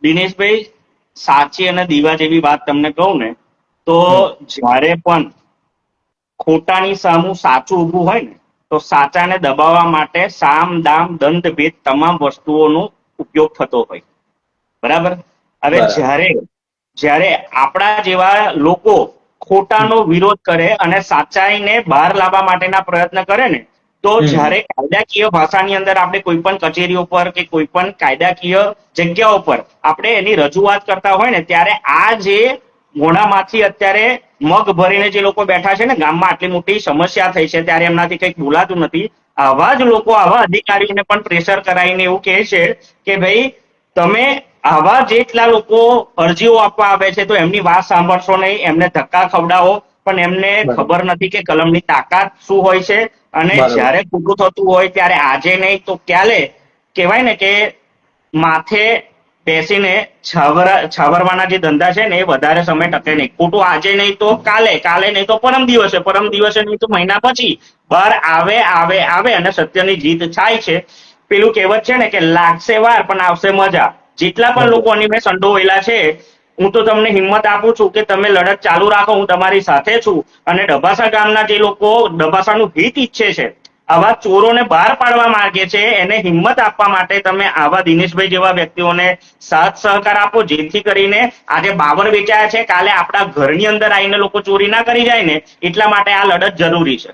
દિનેશભાઈ, સાચી અને દીવા જેવી વાત તમને કહું ને તો જ્યારે પણ ખોટાની સામું સાચું ઊભું હોય ને તો સાચાને દબાવવા માટે સામ દામ દંડ ભેદ તમામ વસ્તુઓનો ઉપયોગ થતો હોય. બરાબર. હવે જ્યારે જ્યારે આપણા જેવા લોકો ખોટાનો વિરોધ કરે અને સાચાઈને બહાર લાવવા માટેના પ્રયત્ન કરે ને તો જ્યારે કાયદાકીય ભાષાની અંદર આપણે કોઈ પણ કચેરીઓ પર કે કોઈ પણ કાયદાકીય જગ્યાઓ પર આપણે એની રજૂઆત કરતા હોય ને ત્યારે આ જે મોઢામાંથી અત્યારે મગ ભરીને જે લોકો બેઠા છે ને, ગામમાં આટલી મોટી સમસ્યા થઈ છે ત્યારે એમનાથી કંઈક બોલાતું નથી, આવા જ લોકો આવા અધિકારીઓને પણ પ્રેશર કરાવીને એવું કહે છે કે ભાઈ તમે આવા જેટલા લોકો અરજીઓ આપવા આવે છે તો એમની વાત સાંભળશો નહીં, એમને ધક્કા ખવડાવો, પણ એમને ખબર નથી કે કલમની તાકાત શું હોય છે. અને જ્યારે ખોટું થતું હોય ત્યારે આજે નહીં તો ક્યારે કહેવાય ને કે માથે બેસીને છાવરવાના જે ધંધા છે ને એ વધારે સમય ટકે નહીં. ખોટું આજે નહીં તો કાલે, કાલે નહીં તો પરમ દિવસે નહીં તો મહિના પછી બહાર આવે આવે આવે અને સત્યની જીત થાય છે. પેલું કહેવત છે ને કે લાગશે વાર પણ આવશે મજા. જેટલા પણ લોકો આની મેં સંડોવાયેલા છે, હું તો તમને હિંમત આપું છું કે તમે લડત ચાલુ રાખો, હું તમારી સાથે છું. અને ડભાસા ગામના જે લોકો ડભાસાનું હિત ઈચ્છે છે, આવા ચોરોને બહાર પાડવા માંગે છે, એને હિંમત આપવા માટે તમે આવા દિનેશભાઈ જેવા વ્યક્તિઓને સાથ સહકાર આપો, જેથી કરીને આજે બાબર વેચાયા છે કાલે આપણા ઘરની અંદર આવીને લોકો ચોરી ના કરી જાય ને, એટલા માટે આ લડત જરૂરી છે.